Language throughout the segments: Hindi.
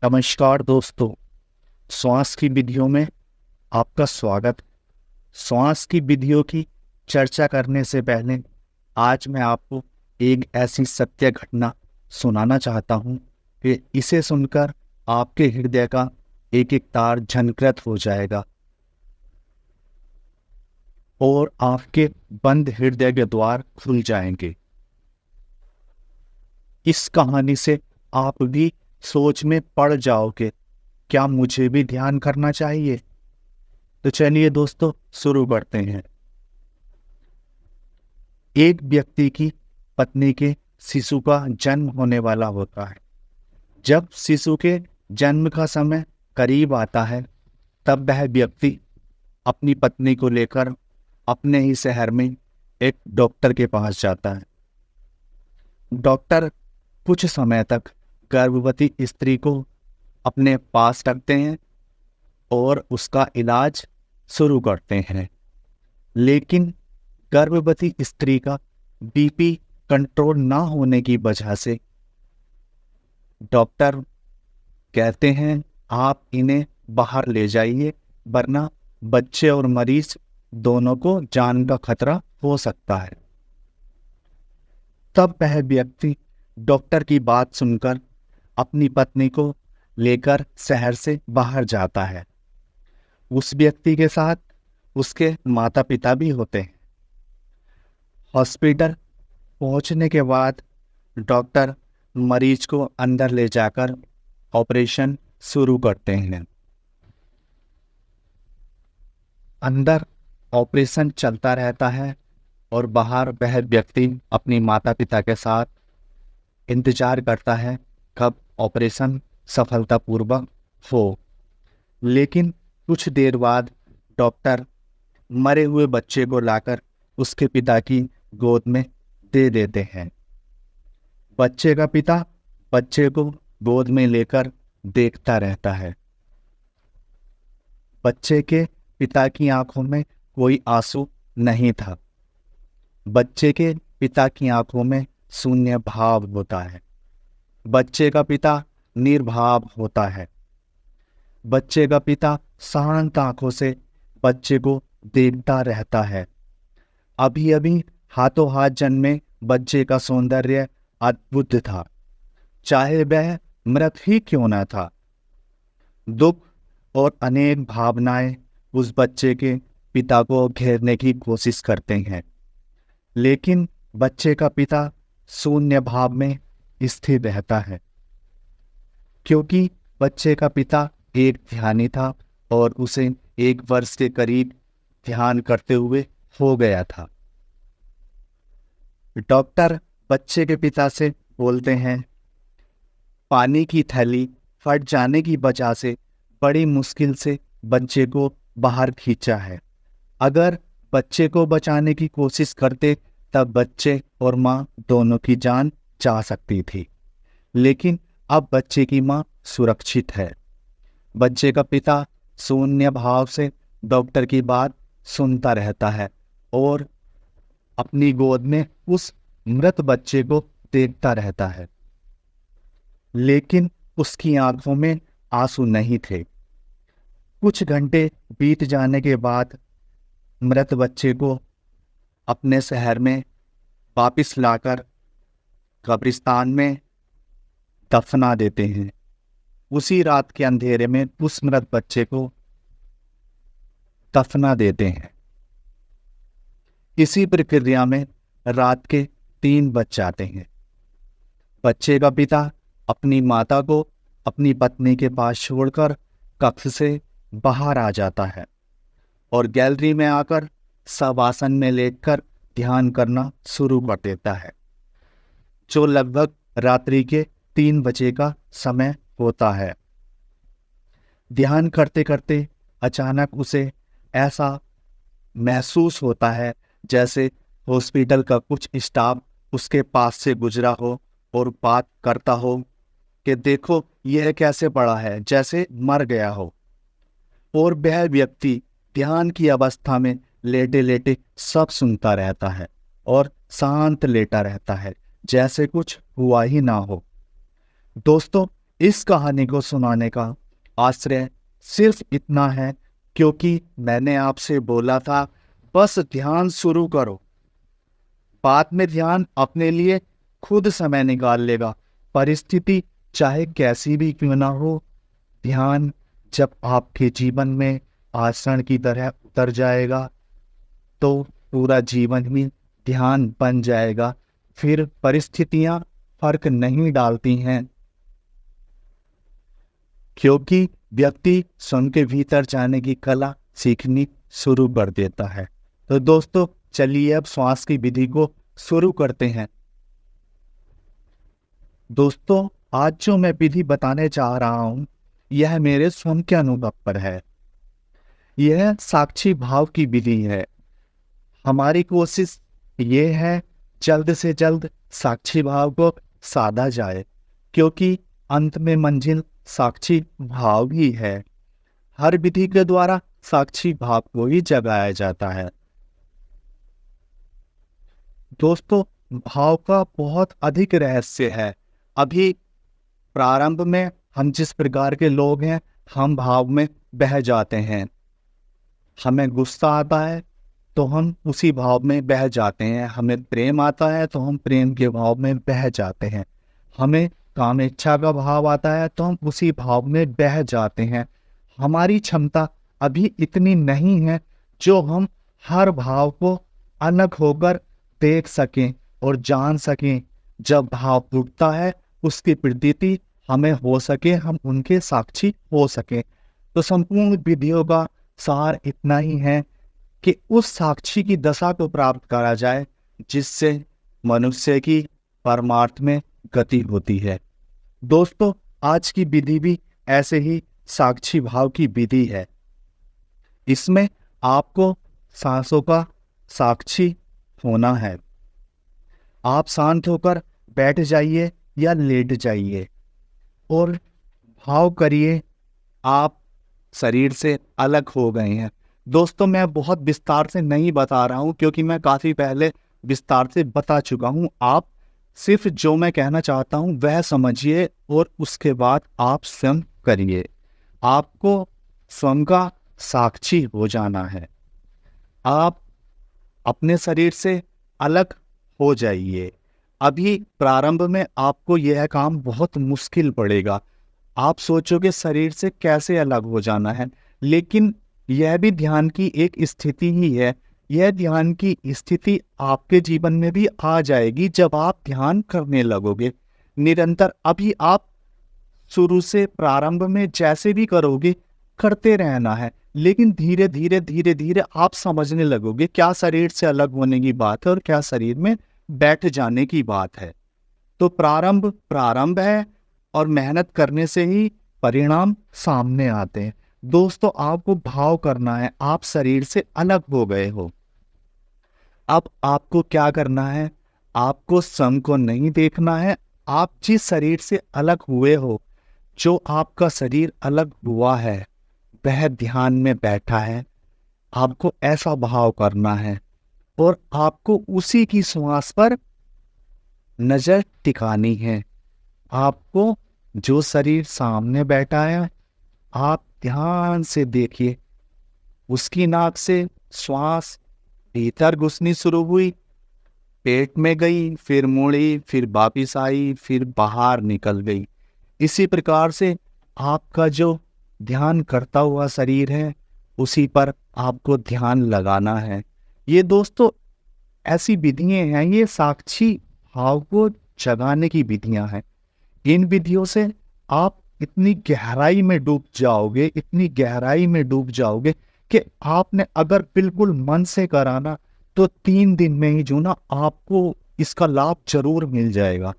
नमस्कार दोस्तों। श्वास की विधियों में आपका स्वागत। श्वास की विधियों की चर्चा करने से पहले आज मैं आपको एक ऐसी सत्य घटना सुनाना चाहता हूँ कि इसे सुनकर आपके हृदय का एक एक तार झनकृत हो जाएगा और आपके बंद हृदय के द्वार खुल जाएंगे। इस कहानी से आप भी सोच में पड़ जाओगे, क्या मुझे भी ध्यान करना चाहिए? तो चलिए दोस्तों शुरू करते हैं। एक व्यक्ति की पत्नी के शिशु का जन्म होने वाला होता है। जब शिशु के जन्म का समय करीब आता है, तब वह व्यक्ति अपनी पत्नी को लेकर अपने ही शहर में एक डॉक्टर के पास जाता है। डॉक्टर कुछ समय तक गर्भवती स्त्री को अपने पास रखते हैं और उसका इलाज शुरू करते हैं। लेकिन गर्भवती स्त्री का बीपी कंट्रोल ना होने की वजह से डॉक्टर कहते हैं आप इन्हें बाहर ले जाइए, वरना बच्चे और मरीज दोनों को जान का खतरा हो सकता है। तब वह व्यक्ति डॉक्टर की बात सुनकर अपनी पत्नी को लेकर शहर से बाहर जाता है। उस व्यक्ति के साथ उसके माता पिता भी होते हैं। हॉस्पिटल पहुंचने के बाद डॉक्टर मरीज को अंदर ले जाकर ऑपरेशन शुरू करते हैं। अंदर ऑपरेशन चलता रहता है और बाहर वह व्यक्ति अपनी माता पिता के साथ इंतजार करता है कब ऑपरेशन सफलतापूर्वक हो। लेकिन कुछ देर बाद डॉक्टर मरे हुए बच्चे को लाकर उसके पिता की गोद में दे देते हैं। बच्चे का पिता बच्चे को गोद में लेकर देखता रहता है। बच्चे के पिता की आंखों में कोई आंसू नहीं था। बच्चे के पिता की आंखों में शून्य भाव होता है। बच्चे का पिता निर्भाव होता है। बच्चे का पिता शांत आंखों से बच्चे को देखता रहता है। अभी अभी हाथों हाथ जन्मे बच्चे का सौंदर्य अद्भुत था, चाहे वह मृत ही क्यों न था। दुख और अनेक भावनाएं उस बच्चे के पिता को घेरने की कोशिश करते हैं, लेकिन बच्चे का पिता शून्य भाव में स्थिर रहता है, क्योंकि बच्चे का पिता एक ध्यानी था और उसे 1 वर्ष के करीब ध्यान करते हुए हो गया था। डॉक्टर बच्चे के पिता से बोलते हैं, पानी की थैली फट जाने की वजह से बड़ी मुश्किल से बच्चे को बाहर खींचा है। अगर बच्चे को बचाने की कोशिश करते तब बच्चे और माँ दोनों की जान जा सकती थी, लेकिन अब बच्चे की माँ सुरक्षित है। बच्चे का पिता शून्य भाव से डॉक्टर की बात सुनता रहता है और अपनी गोद में उस मृत बच्चे को देखता रहता है, लेकिन उसकी आंखों में आंसू नहीं थे। कुछ घंटे बीत जाने के बाद मृत बच्चे को अपने शहर में वापस लाकर कब्रिस्तान में दफना देते हैं। उसी रात के अंधेरे में उस मृत बच्चे को दफना देते हैं। इसी प्रक्रिया में रात के 3 बज जाते हैं। बच्चे का पिता अपनी माता को अपनी पत्नी के पास छोड़कर कक्ष से बाहर आ जाता है और गैलरी में आकर शवासन में लेटकर ध्यान करना शुरू कर देता है, जो लगभग रात्रि के 3 बजे का समय होता है। ध्यान करते करते अचानक उसे ऐसा महसूस होता है जैसे हॉस्पिटल का कुछ स्टाफ उसके पास से गुजरा हो और बात करता हो कि देखो यह कैसे पड़ा है, जैसे मर गया हो। और वह व्यक्ति ध्यान की अवस्था में लेटे लेटे सब सुनता रहता है और शांत लेटा रहता है, जैसे कुछ हुआ ही ना हो। दोस्तों, इस कहानी को सुनाने का आश्रय सिर्फ इतना है क्योंकि मैंने आपसे बोला था बस ध्यान शुरू करो, बाद में ध्यान अपने लिए खुद समय निकाल लेगा। परिस्थिति चाहे कैसी भी क्यों ना हो, ध्यान जब आपके जीवन में आसन की तरह उतर जाएगा तो पूरा जीवन ही ध्यान बन जाएगा। फिर परिस्थितियां फर्क नहीं डालती हैं, क्योंकि व्यक्ति स्वयं के भीतर जाने की कला सीखनी शुरू कर देता है। तो दोस्तों चलिए अब श्वास की विधि को शुरू करते हैं। दोस्तों आज जो मैं विधि बताने जा रहा हूं यह मेरे स्वयं के अनुभव पर है। यह साक्षी भाव की विधि है। हमारी कोशिश ये है जल्द से जल्द साक्षी भाव को साधा जाए, क्योंकि अंत में मंजिल साक्षी भाव ही है। हर विधि के द्वारा साक्षी भाव को ही जगाया जाता है। दोस्तों भाव का बहुत अधिक रहस्य है। अभी प्रारंभ में हम जिस प्रकार के लोग हैं, हम भाव में बह जाते हैं। हमें गुस्सा आता है तो हम उसी भाव में बह जाते हैं। हमें प्रेम आता है तो हम प्रेम के भाव में बह जाते हैं। हमें काम इच्छा का भाव आता है तो हम उसी भाव में बह जाते हैं। हमारी क्षमता अभी इतनी नहीं है जो हम हर भाव को अलग होकर देख सकें और जान सकें। जब भाव टूटता है उसकी प्रतीति हमें हो सके, हम उनके साक्षी हो सके। तो संपूर्ण विधियों का सार इतना ही है कि उस साक्षी की दशा को प्राप्त करा जाए जिससे मनुष्य की परमार्थ में गति होती है। दोस्तों आज की विधि भी ऐसे ही साक्षी भाव की विधि है। इसमें आपको सांसों का साक्षी होना है। आप शांत होकर बैठ जाइए या लेट जाइए और भाव करिए आप शरीर से अलग हो गए हैं। दोस्तों मैं बहुत विस्तार से नहीं बता रहा हूं क्योंकि मैं काफी पहले विस्तार से बता चुका हूं। आप सिर्फ जो मैं कहना चाहता हूं वह समझिए और उसके बाद आप स्वयं करिए। आपको स्वयं का साक्षी हो जाना है। आप अपने शरीर से अलग हो जाइए। अभी प्रारंभ में आपको यह काम बहुत मुश्किल पड़ेगा। आप सोचोगे शरीर से कैसे अलग हो जाना है, लेकिन यह भी ध्यान की एक स्थिति ही है। यह ध्यान की स्थिति आपके जीवन में भी आ जाएगी जब आप ध्यान करने लगोगे निरंतर। अभी आप शुरू से प्रारंभ में जैसे भी करोगे करते रहना है, लेकिन धीरे धीरे धीरे धीरे आप समझने लगोगे क्या शरीर से अलग होने की बात है और क्या शरीर में बैठ जाने की बात है। तो प्रारंभ है और मेहनत करने से ही परिणाम सामने आते हैं। दोस्तों आपको भाव करना है, आप शरीर से अलग हो गए हो। अब आपको क्या करना है, आपको स्वयं को नहीं देखना है। आप जिस शरीर से अलग हुए हो, जो आपका शरीर अलग हुआ है वह ध्यान में बैठा है। आपको ऐसा भाव करना है और आपको उसी की श्वास पर नजर टिकानी है। आपको जो शरीर सामने बैठा है आप ध्यान से देखिए। उसकी नाक से श्वास भीतर घुसनी शुरू हुई, पेट में गई, फिर मुड़ी, फिर वापिस आई, फिर बाहर निकल गई। इसी प्रकार से आपका जो ध्यान करता हुआ शरीर है उसी पर आपको ध्यान लगाना है। ये दोस्तों ऐसी विधियां हैं, ये साक्षी भाव को जगाने की विधियां हैं। इन विधियों से आप इतनी गहराई में डूब जाओगे, इतनी गहराई में डूब जाओगे कि आपने अगर बिल्कुल मन से कराना तो 3 दिन में ही जो ना आपको इसका लाभ जरूर मिल जाएगा।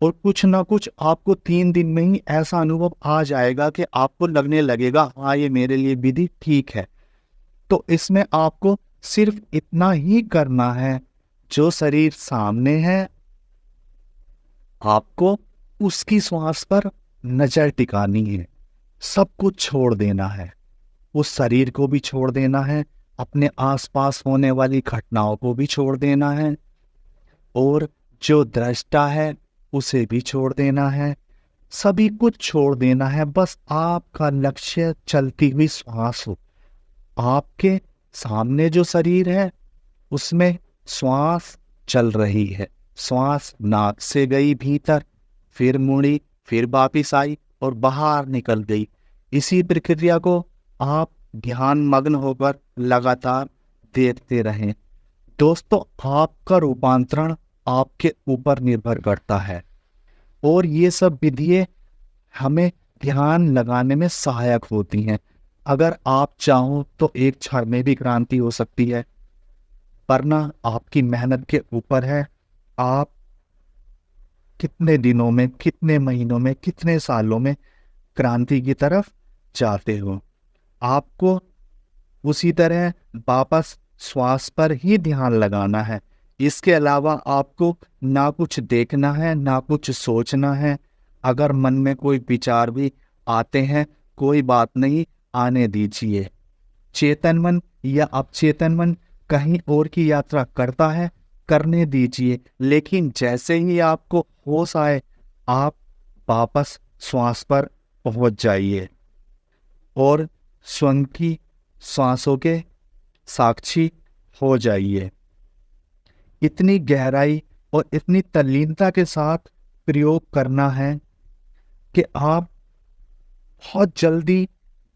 और कुछ ना कुछ आपको 3 दिन में ही ऐसा अनुभव आ जाएगा कि आपको लगने लगेगा हाँ ये मेरे लिए विधि ठीक है। तो इसमें आपको सिर्फ इतना ही करना है, जो शरीर सामने है आपको उसकी श्वास पर नजर टिकानी है। सब कुछ छोड़ देना है, उस शरीर को भी छोड़ देना है, अपने आसपास होने वाली घटनाओं को भी छोड़ देना है और जो दृष्टा है उसे भी छोड़ देना है। सभी कुछ छोड़ देना है, बस आपका लक्ष्य चलती हुई श्वास हो। आपके सामने जो शरीर है उसमें श्वास चल रही है। श्वास नाक से गई भीतर, फिर मुड़ी, फिर वापिस आई और बाहर निकल गई। इसी प्रक्रिया को आप ध्यान मग्न होकर लगातार देखते रहें। दोस्तों, आपका रूपांतरण आपके ऊपर निर्भर करता है और ये सब विधियाँ हमें ध्यान लगाने में सहायक होती हैं। अगर आप चाहो तो एक क्षण में भी क्रांति हो सकती है, वरना आपकी मेहनत के ऊपर है। आप कितने दिनों में, कितने महीनों में, कितने सालों में क्रांति की तरफ जाते हो। आपको उसी तरह वापस श्वास पर ही ध्यान लगाना है। इसके अलावा आपको ना कुछ देखना है, ना कुछ सोचना है। अगर मन में कोई विचार भी आते हैं, कोई बात नहीं, आने दीजिए। चेतन मन या अवचेतन मन कहीं और की यात्रा करता है, करने दीजिए। लेकिन जैसे ही आपको होश आए, आप वापस श्वास पर पहुंच जाइए और स्वयं की सांसों के साक्षी हो जाइए। इतनी गहराई और इतनी तल्लीनता के साथ प्रयोग करना है कि आप बहुत जल्दी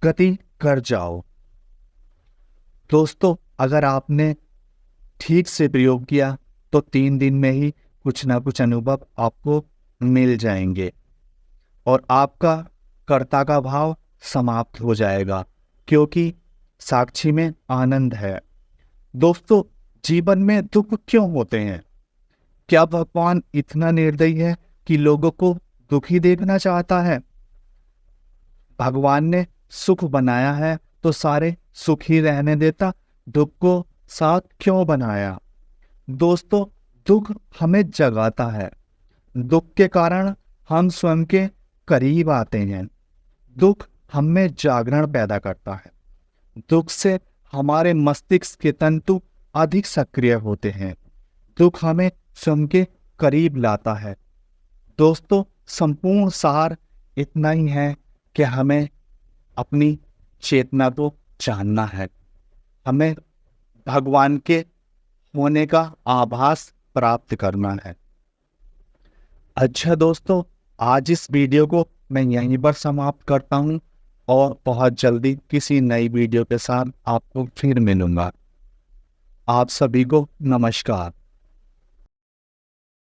गति कर जाओ। दोस्तों, अगर आपने ठीक से प्रयोग किया तो 3 दिन में ही कुछ ना कुछ अनुभव आपको मिल जाएंगे और आपका कर्ता का भाव समाप्त हो जाएगा, क्योंकि साक्षी में आनंद है। दोस्तों, जीवन में दुख क्यों होते हैं? क्या भगवान इतना निर्दयी है कि लोगों को दुखी देखना चाहता है? भगवान ने सुख बनाया है तो सारे सुख ही रहने देता, दुख को साथ क्यों बनाया? दोस्तों, दुख हमें जगाता है। दुख के कारण हम स्वयं के करीब आते हैं। दुख हम में जागरण पैदा करता है। दुख से हमारे मस्तिष्क के तंतु अधिक सक्रिय होते हैं। दुख हमें स्वयं के करीब लाता है। दोस्तों, संपूर्ण सार इतना ही है कि हमें अपनी चेतना को जानना है। हमें भगवान के होने का आभास प्राप्त करना है। अच्छा दोस्तों, आज इस वीडियो को मैं यहीं पर समाप्त करता हूँ और बहुत जल्दी किसी नई वीडियो के साथ आपको फिर मिलूंगा। आप सभी को नमस्कार।